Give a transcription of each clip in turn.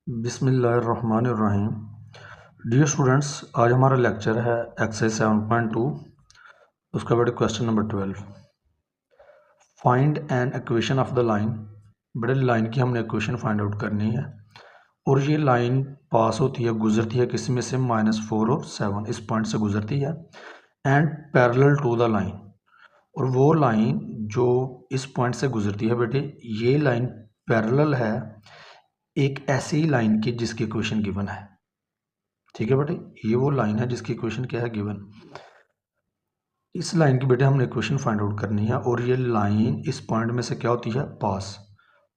बिस्मिल्लाहिर्रहमानिर्रहीम। Dear students, आज हमारा लेक्चर है एक्सरसाइज 7.2, उसका बेटे question number 12। Find an equation of the line. बेटे लाइन की हमने इक्वेशन फाइंड आउट करनी है और ये लाइन पास होती है, गुजरती है किस में से, -4 और 7 इस पॉइंट से गुजरती है and parallel to the line. और वो लाइन जो इस पॉइंट से गुजरती है बेटे, ये लाइन पैरेलल है एक ऐसी लाइन की जिसकी इक्वेशन गिवन है। ठीक है बेटे, ये वो लाइन है जिसकी इक्वेशन क्या है, गिवन। इस लाइन की बेटे हमने इक्वेशन फाइंड आउट करनी है और ये लाइन इस पॉइंट में से क्या होती है, पास।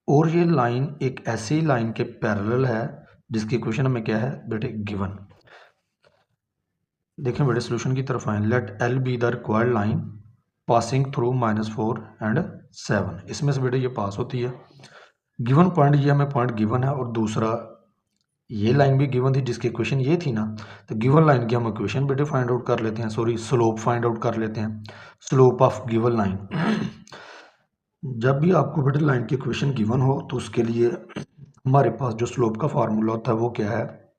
और ये लाइन एक ऐसी लाइन के पैरेलल है जिसकी इक्वेशन हमें क्या है बेटे, गिवन। देखें बेटे, सोल्यूशन की तरफ आए। Let L be the required line passing through -4 and 7। इसमें से बेटे ये पास होती है। गिवन पॉइंट, ये हमें पॉइंट गिवन है और दूसरा ये लाइन भी गिवन थी जिसकी इक्वेशन ये थी ना। तो गिवन लाइन की हम इक्वेशन बेटे फाइंड आउट कर लेते हैं, सॉरी स्लोप फाइंड आउट कर लेते हैं, स्लोप ऑफ गिवन लाइन। जब भी आपको बेटे लाइन की इक्वेशन गिवन हो तो उसके लिए हमारे पास जो स्लोप का फार्मूला होता है वो क्या है,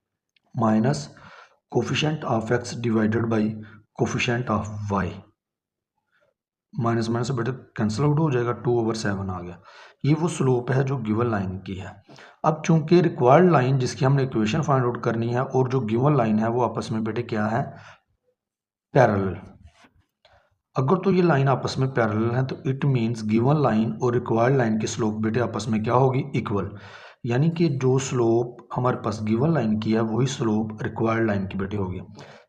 minus coefficient of x divided by coefficient of y. Minus minus बेटे कैंसिल आउट हो जाएगा, 2/7 आ गया। ये वो स्लोप है जो गिवन लाइन की है। अब चूंकि रिक्वायर्ड लाइन जिसकी हमने इक्वेशन फाइंड आउट करनी है और जो गिवन लाइन है वो आपस में बेटे क्या है, पैरेलल। अगर तो ये लाइन आपस में पैरेलल है तो इट मींस गिवन लाइन और रिक्वायर्ड लाइन की स्लोप बेटे आपस में क्या होगी, इक्वल। यानी कि जो स्लोप हमारे पास गिवन लाइन की है वही स्लोप रिक्वायर्ड लाइन की बेटे होगी।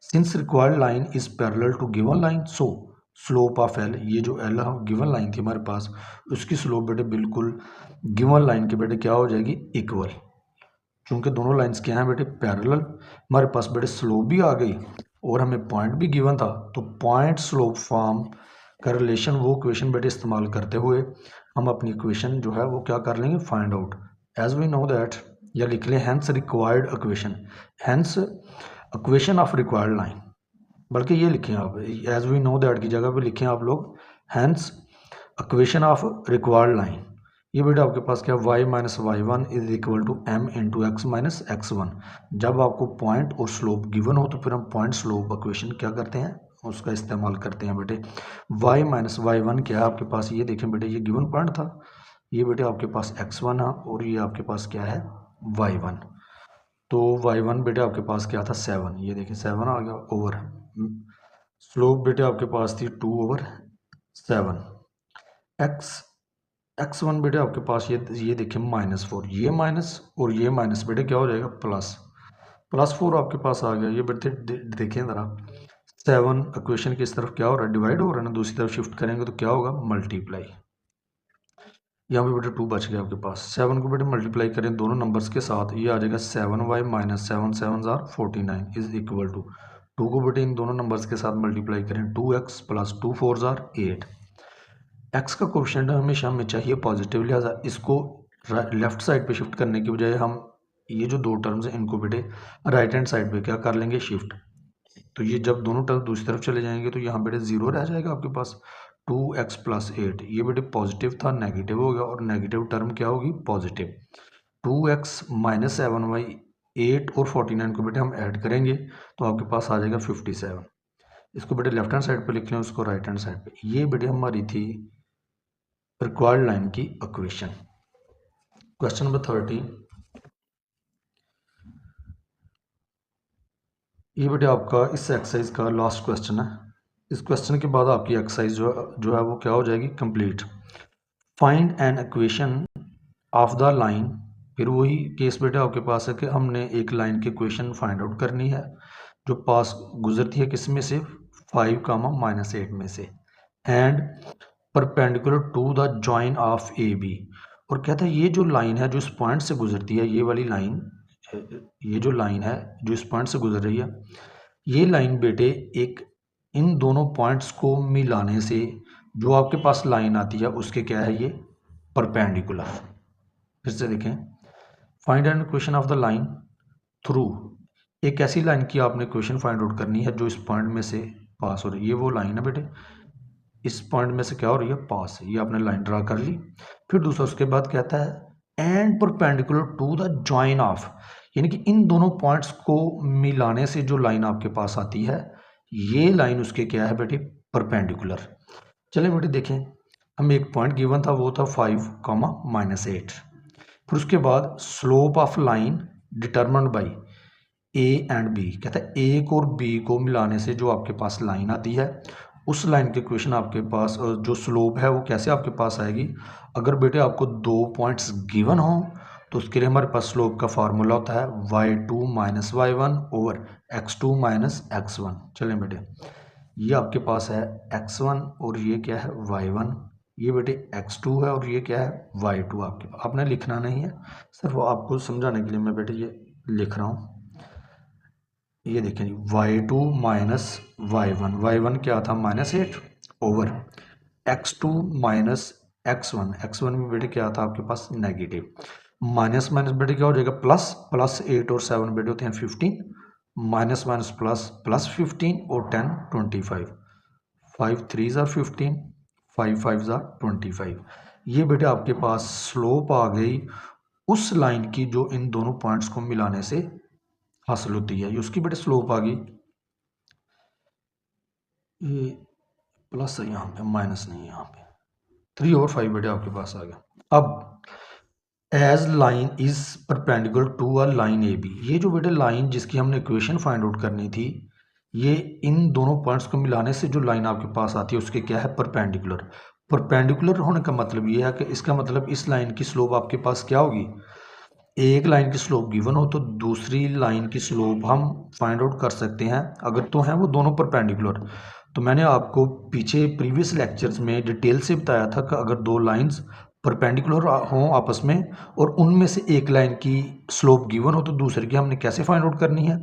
Since required line is parallel to given line, so slope of L, ये जो एल गिवन लाइन थी हमारे पास, उसकी स्लोप बेटे बिल्कुल गिवन लाइन के बेटे क्या हो जाएगी, इक्वल। चूंकि दोनों लाइंस क्या हैं बेटे, पैरेलल, हमारे पास बेटे स्लोप भी आ गई और हमें पॉइंट भी गिवन था। तो पॉइंट स्लोप फॉर्म का रिलेशन, वो इक्वेशन बेटे इस्तेमाल करते हुए हम अपनी इक्वेशन जो है वो क्या कर लेंगे, find out. As we know that, या लिख लें hence required equation, hence equation of required line. बल्कि ये लिखें आप, एज वी नो दैट की जगह पे लिखें आप लोग hence equation of required line. ये बेटा आपके पास क्या, y minus y one is equal to m into x minus x1। जब आपको पॉइंट और स्लोप गिवन हो तो फिर हम पॉइंट स्लोप इक्वेशन क्या करते हैं, उसका इस्तेमाल करते हैं बेटे। y माइनस वाई वन क्या है आपके पास, ये देखें बेटे, ये गिवन पॉइंट था, ये बेटे आपके पास x1 है और ये आपके पास क्या है, y1। तो y1 बेटे आपके पास क्या था, 7, ये देखिए 7 आ गया ओवर। स्लोप बेटे आपके पास थी 2/7। x1 बेटे आपके पास ये देखिए -4, ये माइनस और ये माइनस बेटे क्या हो जाएगा, प्लस। +4 आपके पास आ गया। ये बेटे देखें ज़रा, 7 इक्वेशन की इस तरफ क्या हो रहा है, डिवाइड हो रहा है ना, दूसरी तरफ शिफ्ट करेंगे तो क्या होगा, मल्टीप्लाई। यहाँ पे बेटे 2 बच गया आपके पास। 7 को बेटे मल्टीप्लाई करें दोनों नंबर्स के साथ, ये आ जाएगा 7y minus 7 7 49 is equal to 2 को बेटे इन दोनों नंबर्स के साथ मल्टीप्लाई करें, 2x प्लस 2 4 8। एक्स का कोफिशिएंट हमेशा हमें चाहिए पॉजिटिव, लिहाजा इसको लेफ्ट साइड पे शिफ्ट करने की बजाय हम ये जो दो टर्म्स हैं इनको बेटे राइट हैंड साइड पे क्या कर लेंगे, शिफ्ट। तो ये जब दोनों टर्म दूसरी तरफ चले जाएंगे तो यहाँ बेटे 0 रह जाएगा आपके पास। 2x प्लस 8, ये बेटे पॉजिटिव था, नेगेटिव हो गया और नेगेटिव टर्म क्या होगी, पॉजिटिव। 2x माइनस 7y, 8 और 49 को बेटे हम ऐड करेंगे तो आपके पास आ जाएगा 57। इसको बेटे लेफ्ट हैंड साइड पे लिख लें, उसको राइट हैंड साइड पे। ये बेटे हमारी थी रिक्वायर्ड लाइन की इक्वेशन। क्वेश्चन नंबर 30, ये बेटे आपका इस एक्सरसाइज का लास्ट क्वेश्चन है। इस क्वेश्चन के बाद आपकी एक्सरसाइज जो है वो क्या हो जाएगी, complete. Find an equation of the line. फिर वही केस बेटे आपके पास है कि हमने एक लाइन की इक्वेशन फाइंड आउट करनी है जो पास गुजरती है किस में से, 5 -8 में से, and perpendicular to the join of A B. और कहता है ये जो लाइन है जो इस पॉइंट से गुजरती है, ये वाली लाइन, ये जो लाइन है जो इस पॉइंट से गुजर रही है, ये लाइन बेटे एक इन दोनों पॉइंट्स को मिलाने से जो आपके पास लाइन आती है उसके क्या है, ये परपेंडिकुलर। फिर से देखें, find an equation of the line through. एक ऐसी लाइन की आपने इक्वेशन फाइंड आउट करनी है जो इस पॉइंट में से पास हो रही है। ये वो लाइन है बेटे, इस पॉइंट में से क्या हो रही है, पास। ये आपने लाइन ड्रा कर ली। फिर दूसरा उसके बाद कहता है and perpendicular to the join of, यानी कि इन दोनों पॉइंट्स को मिलाने से जो लाइन आपके पास आती है ये लाइन उसके क्या है बेटे, परपेंडिकुलर। चलिए बेटे देखें, हमें एक पॉइंट गिवन था, वो था 5, -8। फिर उसके बाद slope of line determined by A and B, कहता है ए और बी को मिलाने से जो आपके पास लाइन आती है उस लाइन के इक्वेशन आपके पास जो स्लोप है वो कैसे आपके पास आएगी। अगर बेटे आपको दो पॉइंट्स गिवन हो तो उसके लिए हमारे पास स्लोप का फार्मूला होता है y2 - y1 over x2 - x1। चलें बेटे, ये आपके पास है x1 और ये क्या है y1, ये बेटे x2 है और ये क्या है y2। आपके आपने लिखना नहीं है, सिर्फ आपको समझाने के लिए मैं बेटे ये लिख रहा हूँ। ये देखें जी y2 - y1, y1 क्या था -8 ओवर x2 - x1, x1 में बेटे क्या था आपके पास नेगेटिव, माइनस माइनस बेटे क्या हो जाएगा प्लस, प्लस 8 और 7 बेटे होते हैं 15, माइनस माइनस प्लस, प्लस 15 और 10 25, 5 3 are 15, 5 5 are 25। ये बेटे आपके पास स्लोप आ गई उस लाइन की जो इन दोनों पॉइंट्स को मिलाने से हासिल होती है, ये उसकी बेटे स्लोप आ गई। ये प्लस है यहाँ पे, माइनस नहीं है यहाँ पे, 3/5 बेटे आपके पास आ गया। अब as line is perpendicular to a line A B, ये जो बेटे लाइन जिसकी हमने इक्वेशन फाइंड आउट करनी थी, ये इन दोनों पॉइंट्स को मिलाने से जो लाइन आपके पास आती है उसके क्या है परपेंडिकुलर। परपेंडिकुलर होने का मतलब ये है कि इसका मतलब इस लाइन की स्लोप आपके पास क्या होगी, एक लाइन की स्लोप गिवन हो तो दूसरी लाइन की स्लोप हम फाइंड आउट कर सकते हैं अगर तो हैं वो दोनों परपेंडिकुलर। तो मैंने आपको पीछे प्रीवियस लेक्चर्स में डिटेल से बताया था कि अगर दो लाइंस परपेंडिकुलर हों आपस में और उनमें से एक लाइन की स्लोप गिवन हो तो दूसरे की हमने कैसे फाइंड आउट करनी है।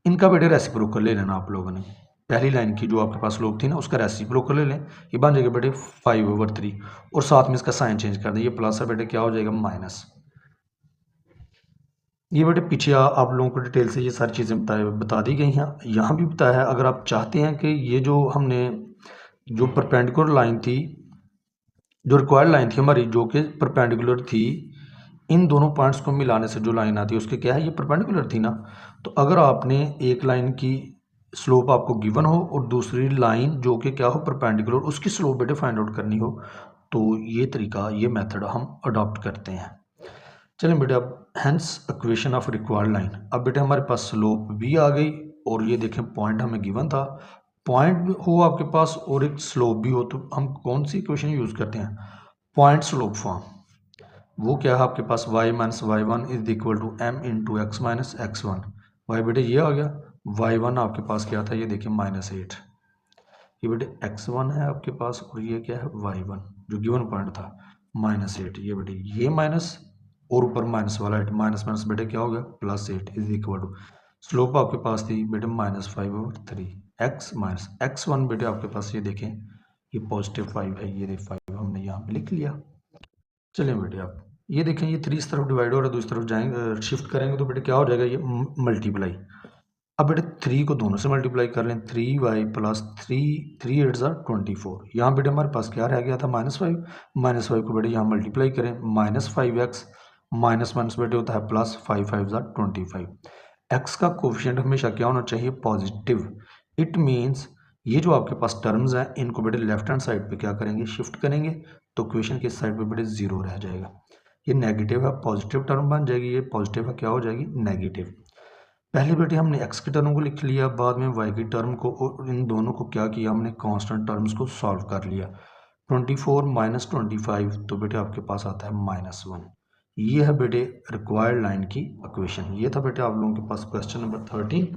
इनका बेटे रेसिप्रोकल ले लेना आप लोगों ने, पहली लाइन की जो आपके पास स्लोप थी ना उसका रेसिप्रोकल ले लें, ये बन जाएगा बेटे 5/3 और साथ में इसका साइन चेंज कर दें, ये प्लस है बेटे क्या हो जाएगा माइनस। ये बेटे पीछे आप लोगों को डिटेल से ये सारी चीज़ें बता दी गई हैं, यहाँ भी बताया है। अगर आप चाहते हैं कि ये जो हमने जो परपेंडिकुलर लाइन थी, जो रिक्वायर्ड लाइन थी हमारी जो कि परपेंडिकुलर थी, इन दोनों पॉइंट्स को मिलाने से जो लाइन आती है उसके क्या है ये परपेंडिकुलर थी ना। तो अगर आपने एक लाइन की स्लोप आपको गिवन हो और दूसरी लाइन जो कि क्या हो परपेंडिकुलर, उसकी स्लोप बेटे फाइंड आउट करनी हो तो ये तरीका, ये मेथड हम अडॉप्ट करते हैं। चलें बेटे, अब hence equation of required line, अब बेटे हमारे पास स्लोप भी आ गई और ये देखें पॉइंट हमें गिवन था, पॉइंट हो आपके पास और एक स्लोप भी हो तो हम कौन सी इक्वेशन यूज़ करते हैं, पॉइंट स्लोप फॉर्म। वो क्या है आपके पास y - y1 is equal to m into x minus x1। Y बेटे ये आ गया, y1 आपके पास क्या था ये देखिए -8, ये बेटे x1 है आपके पास और ये क्या है y1 जो गिवन पॉइंट था -8। ये बेटे ये माइनस और ऊपर माइनस वाला माइनस माइनस बेटे क्या हो गया +8 इज इक्वल टू स्लोप आपके पास थी बेटे -5/3 x माइनस x1 बेटे आपके पास ये देखें ये +5 है, ये 5 हमने यहाँ पे लिख लिया। चलिए बेटे आप ये देखें ये 3 इस तरफ डिवाइड हो रहा है, दूसरी तरफ जाएंगे शिफ्ट करेंगे तो बेटे क्या हो जाएगा ये मल्टीप्लाई। अब बेटे 3 को दोनों से मल्टीप्लाई कर लें, 3y + 3 8 ज़ा 24। यहाँ बेटे हमारे पास क्या रह गया था -5, -5 को बेटे यहाँ मल्टीप्लाई करें, -5x माइनस माइनस बेटे होता है प्लस 5 5 ज़ा 25। x का कोफिशिएंट हमेशा क्या होना चाहिए पॉजिटिव। इट मीन्स ये जो आपके पास टर्म्स हैं इनको बेटे लेफ्ट हैंड साइड पे क्या करेंगे शिफ्ट करेंगे तो इक्वेशन के साइड पे बेटे 0 रह जाएगा। ये नेगेटिव है पॉजिटिव टर्म बन जाएगी, ये पॉजिटिव है क्या हो जाएगी नेगेटिव। पहले बेटे हमने x की टर्म को लिख लिया, बाद में y की टर्म को, और इन दोनों को क्या किया हमने कांस्टेंट टर्म्स को सॉल्व कर लिया। 24 - 25 तो बेटे आपके पास आता है -1। ये है बेटे रिक्वायर्ड लाइन की इक्वेशन। ये था बेटे आप लोगों के पास क्वेश्चन नंबर 13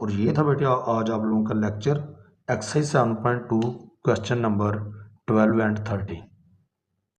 और ये था बेटे आज आप लोगों का lecture exercise 7.2 question number 12 and 13।